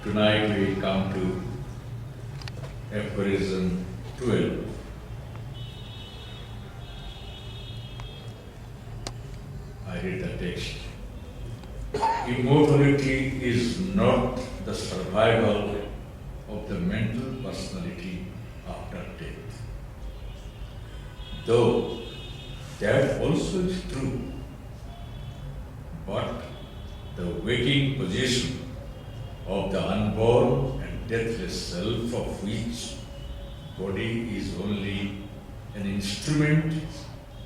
Tonight we come to Aphorism 12. I read the text. Immortality is not the survival of the mental personality after death. Though that also is true, but the waking position of the unborn and deathless self, of which body is only an instrument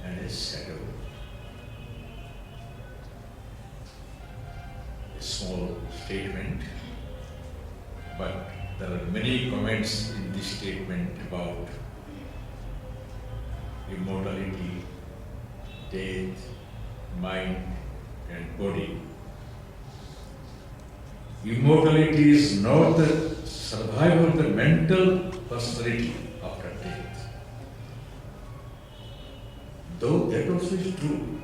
and a shadow. A small statement, but there are many comments in this statement about immortality, death, mind and body. Immortality is not the survival of the mental personality after death. Though that also is true,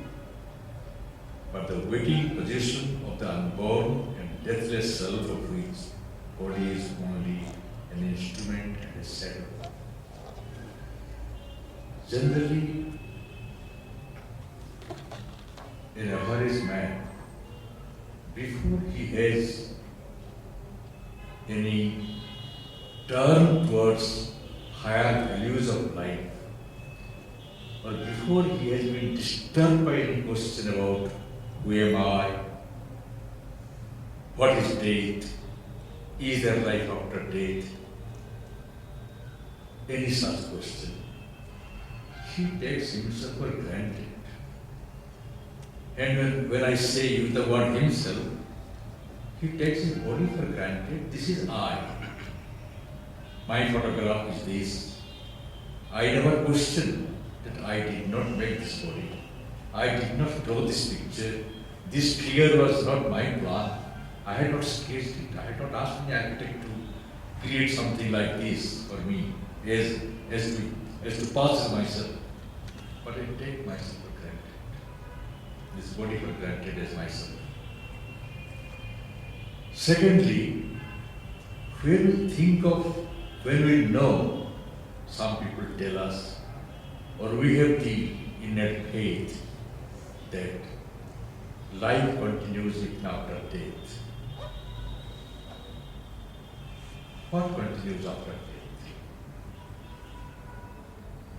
but the waking position of the unborn and deathless self, of which body is only an instrument and a shadow. Generally, an average man, before he has any turn towards higher values of life, or before he has been disturbed by any question about who am I, what is death, is there life after death, any such question, he takes himself for granted. And when I say use the word himself, he takes his body for granted. This is I. My photograph is this. I never questioned that I did not make this body. I did not draw this picture. This figure was not my plan. I had not sketched it. I had not asked any architect to create something like this for me as to pass as myself. But I take myself for granted. This body for granted as myself. Secondly, when we know, some people tell us, or we have the innate faith that life continues even after death. What continues after death?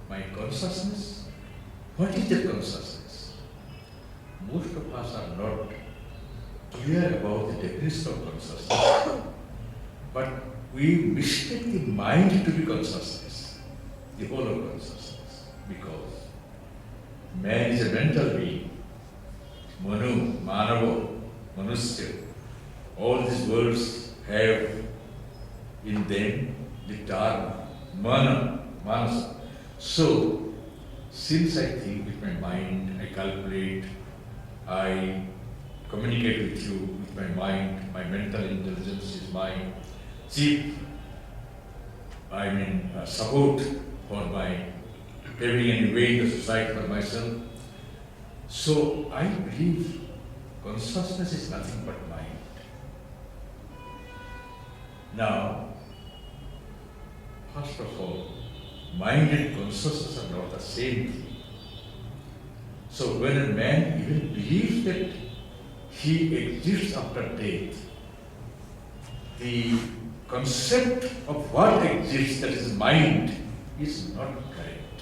My consciousness? What is the consciousness? Most of us are not clear about the definition of consciousness, but we mistake the mind to be consciousness, the whole of consciousness, because man is a mental being. Manu, Manavo, Manusya, all these words have in them the term Mana, Manasa. So, since I think with my mind, I calculate, I communicate with you with my mind, my mental intelligence is my chief, support for my paving any way in the society for myself. So I believe consciousness is nothing but mind. Now, first of all, mind and consciousness are not the same thing. So when a man even believes that he exists after death, the concept of what exists, that is mind, is not correct.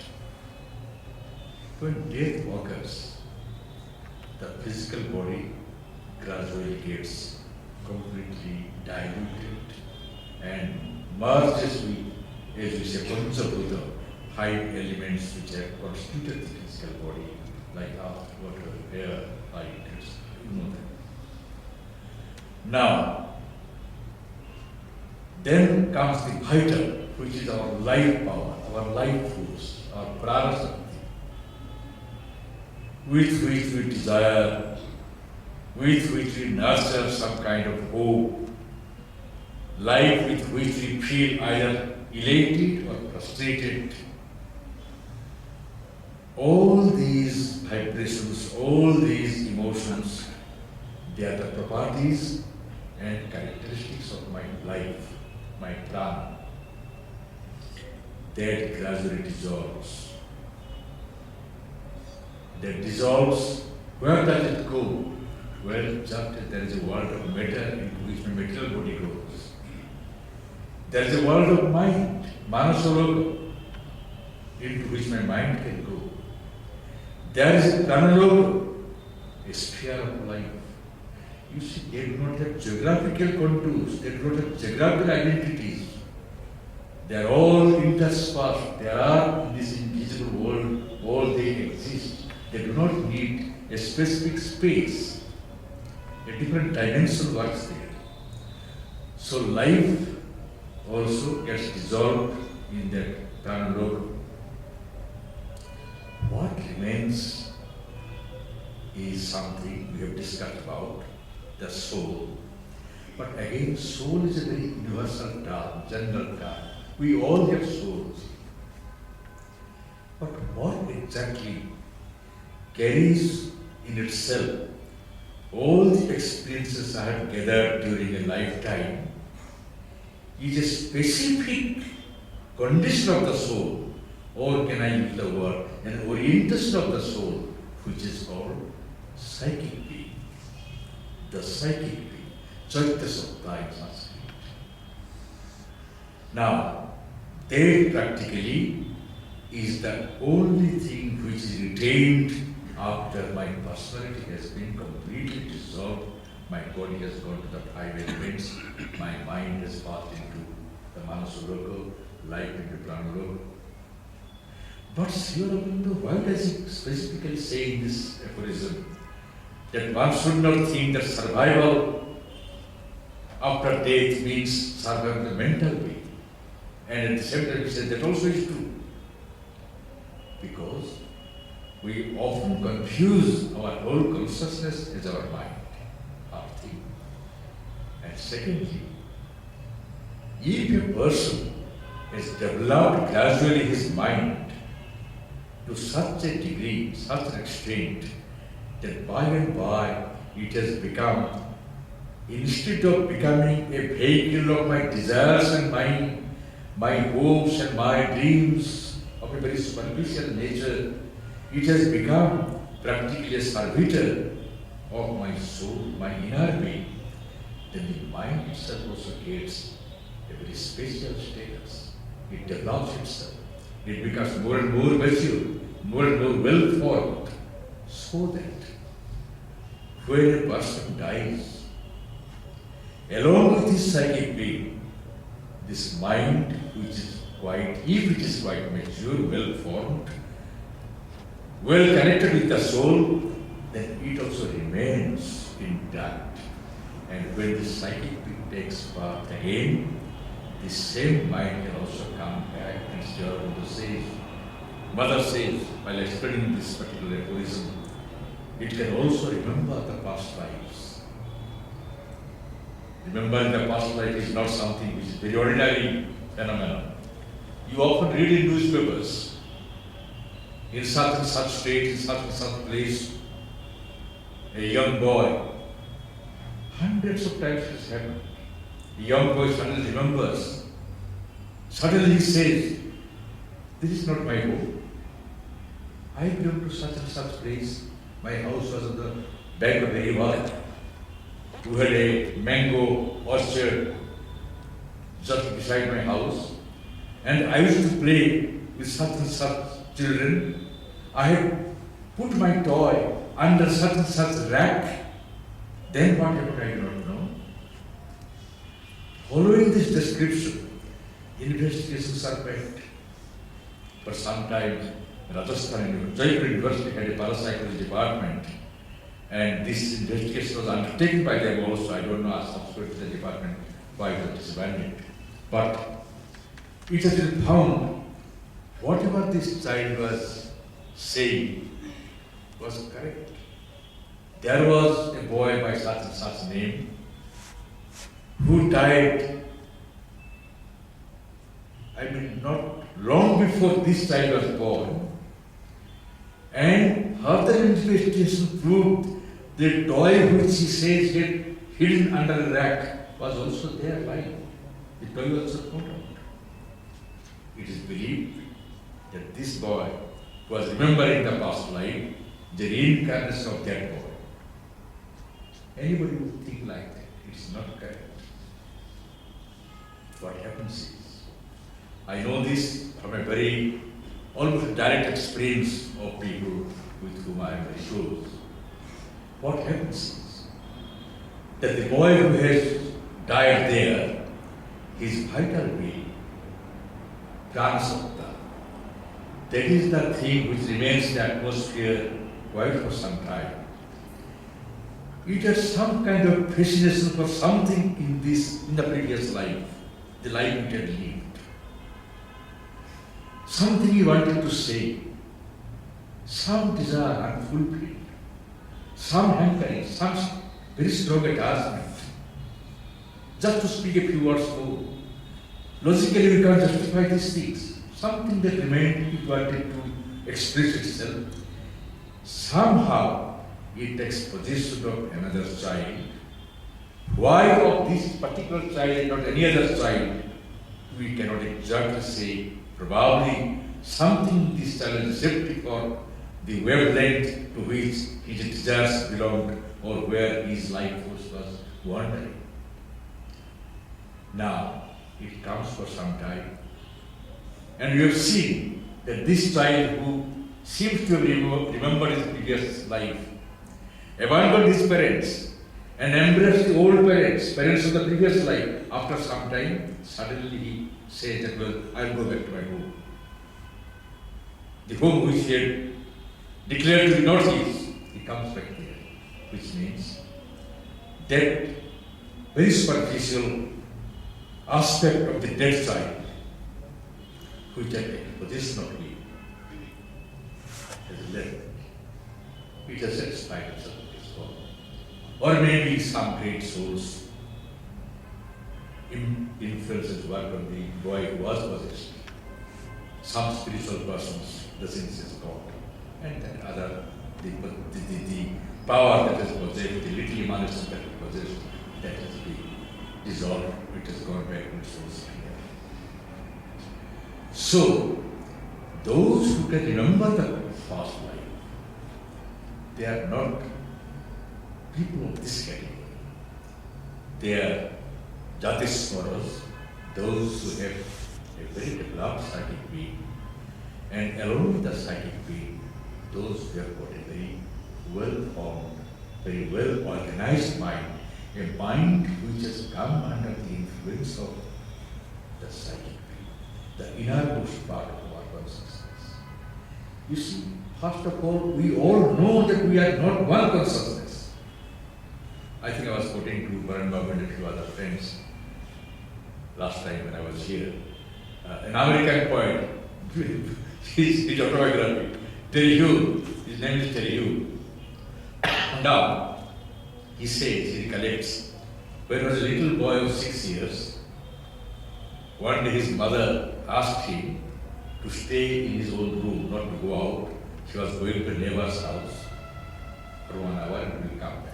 When death occurs, the physical body gradually gets completely diluted and merges with, as we say, Panchabhuta, 5 elements which have constituted the physical body, like earth, water, air, light, you know that. Now, then comes the vital, which is our life power, our life force, our prana shakti, with which we desire, with which we nurture some kind of hope, life with which we feel either elated or frustrated. All these vibrations, all these emotions, they are the properties and characteristics of my life. life, my prana, that gradually dissolves. That dissolves, where does it go? Well, just as there is a world of matter into which my material body goes. There is a world of mind, manasaloka, into which my mind can go. There is a pranaloka, a sphere of life. You see, they do not have geographical contours, they do not have geographical identities. They are all interspersed. They are in this invisible world, all they exist. They do not need a specific space. A different dimension works there. So life also gets dissolved in that pranaloka. What remains is something we have discussed about, the soul. But again, soul is a very universal term, general term. We all have souls. But what exactly carries in itself all the experiences I have gathered during a lifetime is a specific condition of the soul, or can I use the word, an orientation of the soul, which is called psychic being. The psychic being, Chaitya Satta in Sanskrit. Now, that practically is the only thing which is retained after my personality has been completely dissolved, my body has gone to the five elements, my mind has passed into the manasaloka, life into pranaloka. But Sri Aurobindo, why does he specifically say in this aphorism that one should not think that survival after death means survival of the mental being? And at the same time he says that also is true. Because we often confuse our whole consciousness as our mind, our thing. And secondly, if a person has developed gradually his mind to such a degree, such an extent, that by and by it has become, instead of becoming a vehicle of my desires and my hopes and my dreams of a very superficial nature, it has become practically a servitor of my soul, my inner being. Then the mind itself also gets a very special status. It develops itself. It becomes more and more mature, more and more well-formed, so that when a person dies, along with his psychic being, this mind, which is quite, if it is quite mature, well-formed, well connected with the soul, then it also remains intact. And when the psychic being takes birth again, the same mind can also come back and Sri Aurobindo says, Mother says, while explaining this particular aphorism, it can also remember the past lives. Remembering the past life is not something which is very ordinary phenomenon. You often read in newspapers, in such and such state, in such and such place, a young boy, hundreds of times it has happened. The young boy suddenly remembers. Suddenly he says, this is not my home. I belong to such and such place. My house was on the bank of the river. We had a mango orchard just beside my house. And I used to play with such and such children. I had put my toy under such and such rack. Then what happened, I do not know. Following this description, investigations are made. For some time, Rajasthan, Jaipur University had a parapsychology department, and this investigation was undertaken by them also. I don't know, subsequent to the department why it was disbanded. But it has been found whatever this child was saying was correct. There was a boy by such and such name who died, not long before this child was born, and further investigation proved the toy which he says he had hidden under a rack was also there lying. the toy also got out. It is believed that this boy was remembering the past life, the reincarnation of that boy. Anybody would think like that. It's not correct. What happens is, I know this from a very almost direct experience of people with whom I am very close. What happens is that the boy who has died there, his vital being, Prana-Satta, that is the thing which remains in the atmosphere quite for some time. It has some kind of fascination for something in the previous life, the life it had lived. Something he wanted to say, some desire unfulfilled, some hankering, some very strong attachment. Just to speak a few words more, logically we can't justify these things. Something that remained, it wanted to express itself. Somehow it takes possession of another child. Why of this particular child and not any other child, we cannot exactly say. Probably something in this child is receptive for the wavelength to which his desires belonged or where his life force was wandering. Now, it comes for some time. And we have seen that this child who seems to have remembered his previous life, abandoned his parents and embraced the old parents of the previous life. After some time, suddenly he says that, well, I'll go back to my home. The home which he had declared to be not his, he comes back there, which means that very superficial aspect of the dead child, which had taken possession of him, has left. It has satisfied itself with its own. Or maybe some great souls influences work on the boy who was possessed. Some spiritual persons, the sense is God, and then other, the power that is possessed, the little emanation that is possessed, that has been dissolved, it has gone back to its source. So, those who can remember the past life, they are not people of this category. They are Jatiswaras, those who have a very developed psychic being, and along with the psychic being, those who have got a very well-formed, very well-organized mind, a mind which has come under the influence of the psychic being, the innermost part of our consciousness. You see, first of all, we all know that we are not one consciousness. I think I was quoting to Aurobindo and a few other friends last time when I was here. An American poet, his autobiography, Terry Hugh, his name is Terry Hugh. Now, he says, he recollects, when he was a little boy of 6 years, one day his mother asked him to stay in his own room, not to go out. She was going to a neighbor's house for 1 hour and will come back.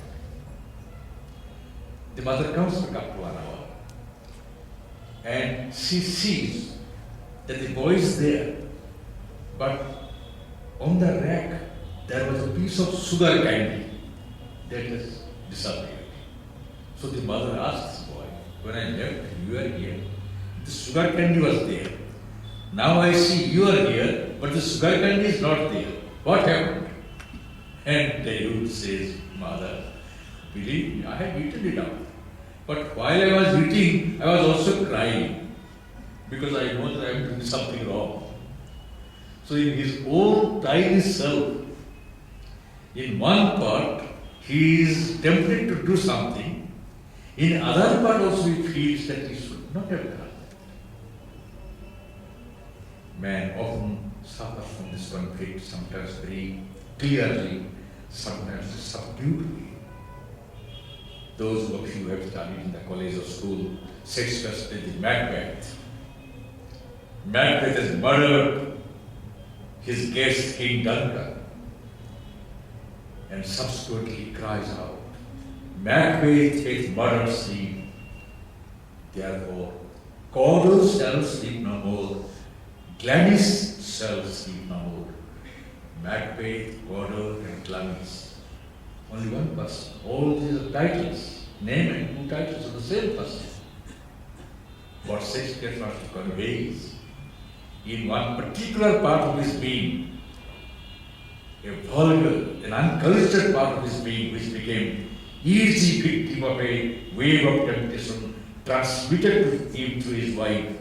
The mother comes back after 1 hour and she sees that the boy is there, but on the rack there was a piece of sugar candy that has disappeared. So the mother asks the boy, when I left, you were here. The sugar candy was there. Now I see you are here, but the sugar candy is not there. What happened? And the youth says, Mother, believe me, I had eaten it up. But while I was eating, I was also crying because I know that I am doing something wrong. So in his own tiny self, in one part, he is tempted to do something. In other part also he feels that he should not have done that. Man often suffers from this conflict, sometimes very clearly, sometimes subduedly. Those of you who have studied in the college or school, Shakespeare studied Macbeth. Macbeth has murdered his guest King Duncan and subsequently cries out, Macbeth hath murdered thee, therefore Caudal shall sleep no more. Glamis shall sleep no more. Macbeth, Caudal, and Glamis. Only one person. All these are titles. Name and two titles of the same person. What Shakespeare wants to convey is, in one particular part of his being, a vulgar, an uncultured part of his being, which became easy victim of a wave of temptation transmitted to him through his wife,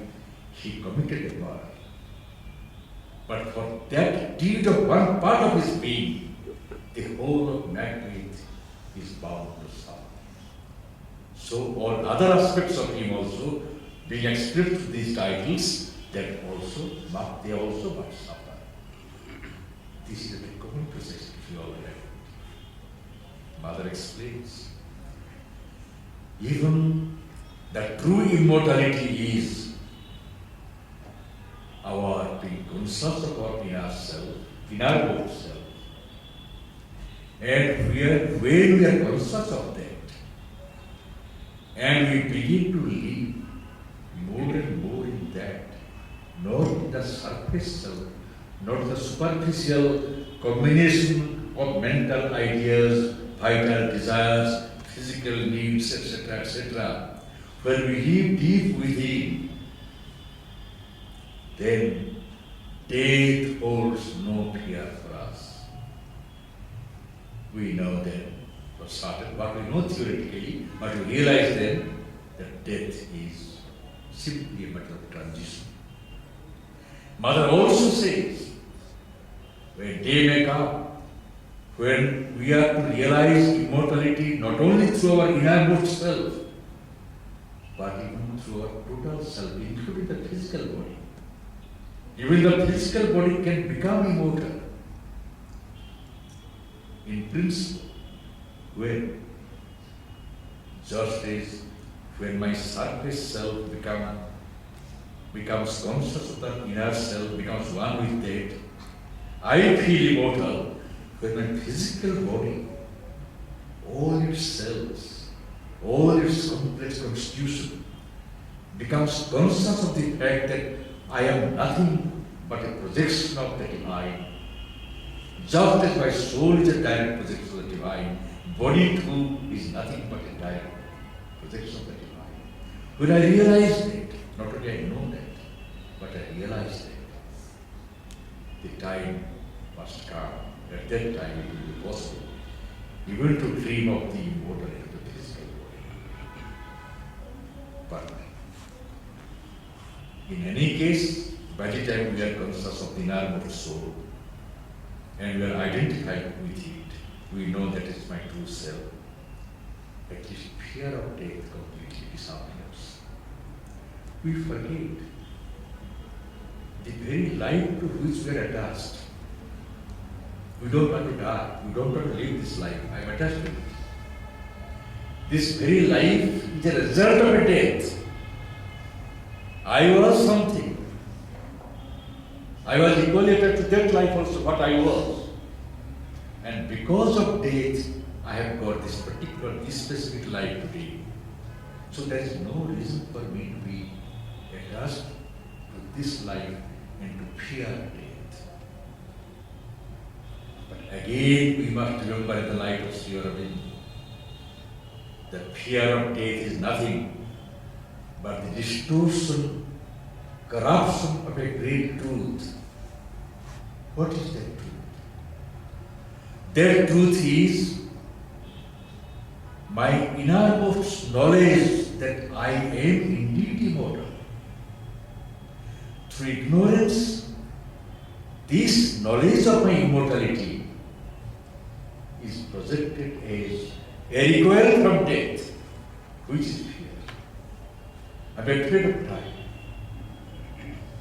he committed a murder. But for that deed of one part of his being, the whole of Macbeth is bound to suffer. So all other aspects of him also, being expressed through these titles, they also must suffer. This is a very common process, if you all have. Mother explains, even the true immortality is our being conscious of our inner self, innermost self. And when we are conscious of that, and we begin to live more and more in that, not in the surface self, not the superficial combination of mental ideas, vital desires, physical needs, etc., etc. When we live deep within, then death holds no fear for us. We know then, for certain, what we know theoretically, but we realize then that death is simply a matter of transition. Mother also says, when day may come, when we are to realize immortality not only through our innermost self, but even through our total self, including the physical body. Even the physical body can become immortal. In principle, when? Just as when my surface self becomes conscious of the inner self, becomes one with that, I feel immortal. When my physical body, all its cells, all its complex constitution, becomes conscious of the fact that I am nothing but a projection of the divine. Just as my soul is a direct projection of the divine, body too is nothing but a direct projection of the divine. When I realize that, not only I know that, but I realize that, the time must come. At that time it will be possible even to dream of the immortality of the physical body. But in any case, by the time we are conscious of the innermost soul and we are identified with it, we know that it's my true self. At least fear of death completely disappears. We forget the very life to which we are attached. We don't want to die. We don't want to live this life. I am attached to it. This very life is a result of a death. I was something. I was equally attached to that life also, what I was. And because of death, I have got this specific life today. So there is no reason for me to be attached to this life and to fear death. But again, we must remember in the light of Sri Aurobindo, the fear of death is nothing but the distortion, corruption of a great truth. What is that truth? That truth is my innermost knowledge that I am indeed immortal. Through ignorance, this knowledge of my immortality is projected as a recoil from death, which is fear. I am afraid of time.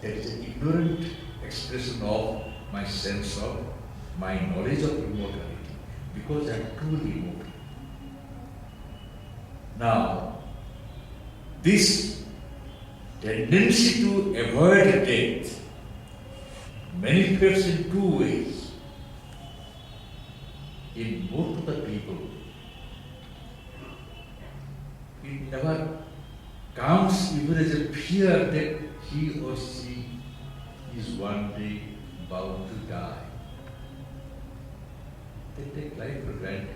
That is an ignorant expression of my sense of my knowledge of immortality, because I am truly immortal. Now, this tendency to avoid death manifests in two ways. In most of the people, it never comes even as a fear that he or she is one day bound to die. They take life for granted.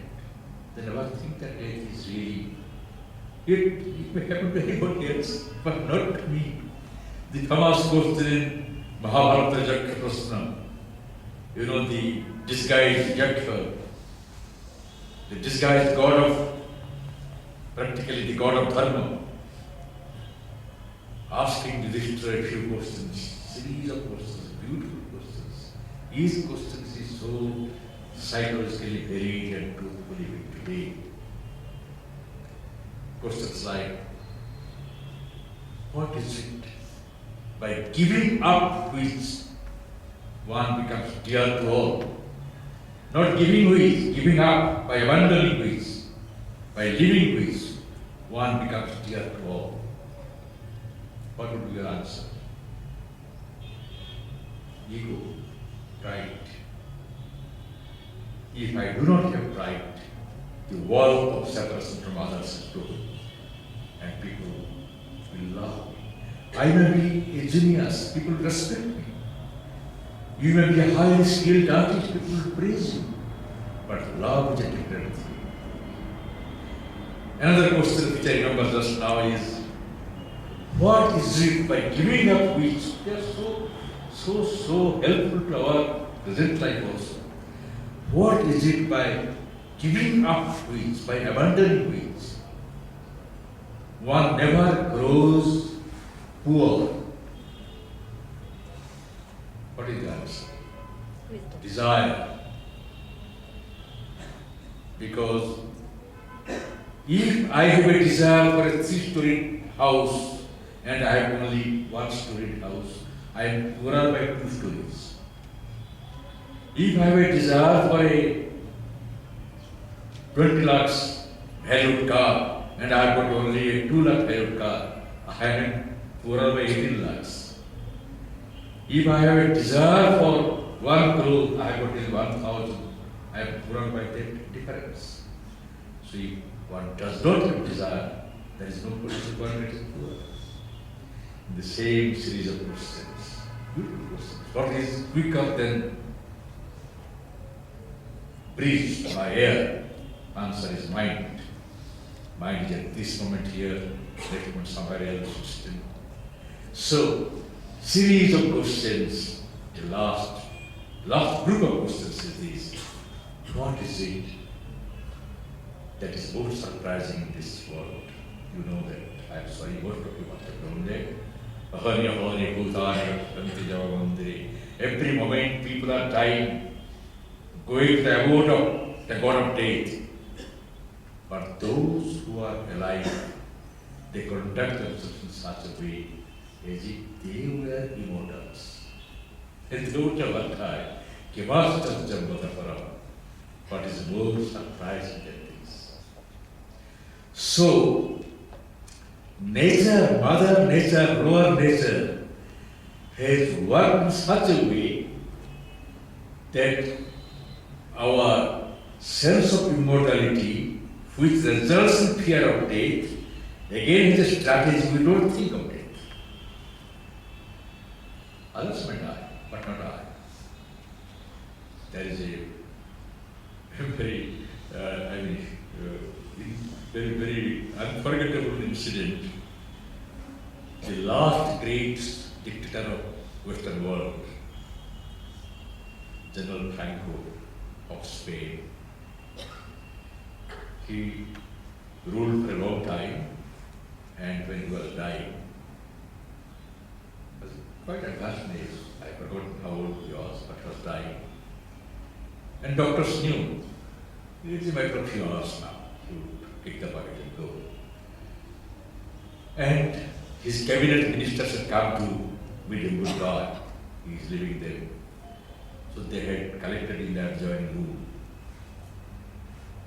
They never think that death is really. It may happen to anybody else, but not to me. The famous question in Mahabharata Jakya Prasna, the disguised Jakya, the disguised god of, practically the god of Dharma, asking Yudhishthira a few questions, series of questions, beautiful questions. These questions is so psychologically varied and truthfully today. Questions like, what is it by giving up which one becomes dear to all? Not giving which, giving up, by abandoning which, by living which, one becomes dear to all. What would be your answer? Ego, pride. If I do not have pride, the wall of separation from others is broken, and people will love me. I may be a genius, people respect me. You may be a highly skilled artist, people will praise you. But love is a different thing. Another question which I remember just now is, what is it by giving up which they are so helpful to our present life also? What is it by giving up which, by abandoning which, one never grows poor? What is the answer? Wisdom. Desire. Because if I have a desire for a 3-storied house and I have only 1-storied house, I am poorer by 2 stories. If I have a desire for a 20 lakhs valued car and I have got only a 2 lakh valued car, I am poorer by 18 lakhs. If I have a desire for 1 crore, I have got only 1,000, I am poorer by that difference. So if one does not have desire, there is no potential one that is poor. In the same series of questions, beautiful questions. What is quicker than breeze by air? Answer is mind. Mind is at this moment here, next moment somewhere else. So, series of questions. The last group of questions is this: what is it that is most surprising in this world? You know that. I am sorry, most of you must have known that. Every moment people are dying, going to the abode of the god of death. But those who are alive, they conduct themselves in such a way as if they were immortals. And they don't have a time. What is more surprising than this? So, nature, Mother Nature, lower nature, has worked in such a way that our sense of immortality, which results in fear of death, again is a strategy. We don't think of death. Others may die, but not I. There is a very, very unforgettable incident. The last great dictator of Western world, General Franco of Spain. He ruled for a long time, and when he was dying, was quite advanced age. I forgot how old he was, but he was dying. And doctors knew it is a matter of few hours now. He would pick the bucket and go. And his cabinet ministers had come to bid him goodbye. He is leaving them. So they had collected in the adjoining room.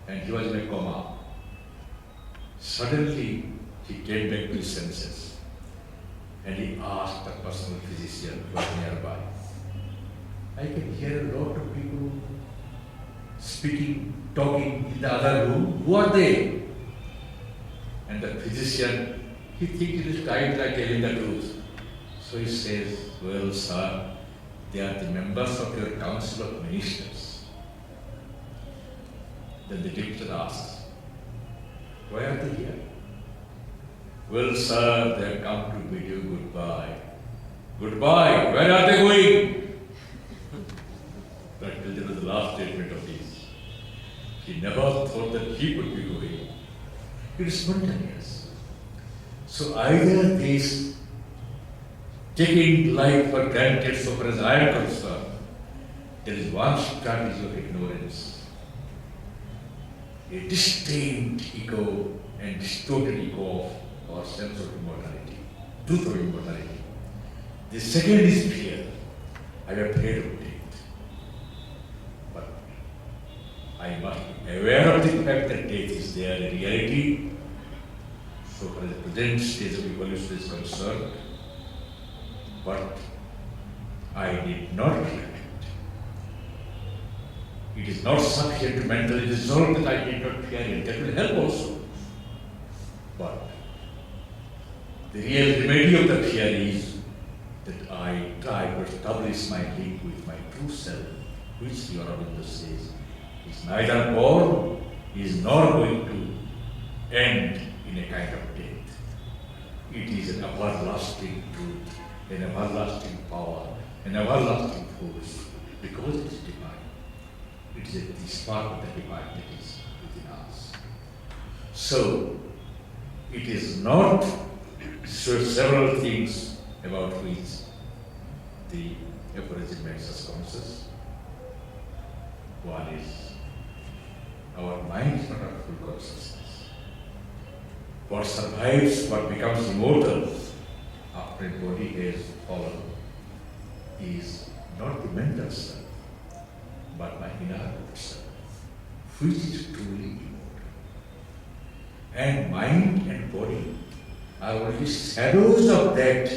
And he was in a coma. Suddenly, he came back to his senses. And he asked the personal physician who was nearby. I can hear a lot of people speaking, talking in the other room. Who are they? And the physician He thinks it is time like telling the truth. So he says, well, sir, they are the members of your council of ministers. Then the dictator asks, why are they here? Well, sir, they have come to bid you goodbye. Goodbye, where are they going? That was the last statement of his. He never thought that he would be going. It is spontaneous. So either this taking life for granted, so far as I am concerned, there is one strategy of ignorance, a disdained ego and distorted ego of our sense of immortality, truth of immortality. The second is fear. I am afraid of death. But I must be aware of the fact that death is there in reality. So far as the present stage of evolution is concerned, but I did not reflect. It is not sufficient to mentally resolve that I did not fear it. That will help also. But the real remedy of the fear is that I try to establish my link with my true self, which the Aurobindo says is neither born, is nor going to end in a kind of death. It is an everlasting truth, an everlasting power, an everlasting force, because it is divine. It is the spark of the divine that is within us. So, it is not several things about which the aphorism makes us conscious. One is, our mind is not a full consciousness. What survives, what becomes immortal after a body has fallen, is not the mental self, but my inner self, which is truly immortal. And mind and body are only shadows of that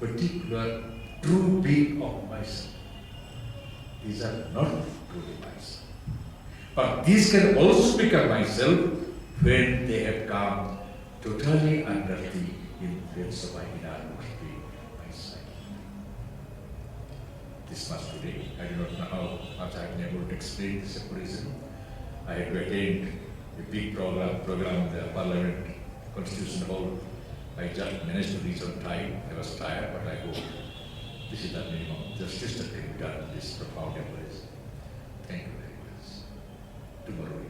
particular true being of myself. These are not truly myself. But these can also become myself when they have come totally under the influence of my innermost being, my psyche. This much today. I do not know how much I have been able to explain this aphorism. I had to attend a big program in the Parliament Constitution Hall. I just managed to reach on time. I was tired, but I hope this is the minimum justice that can be done in this profound aphorism. Thank you very much. Tomorrow.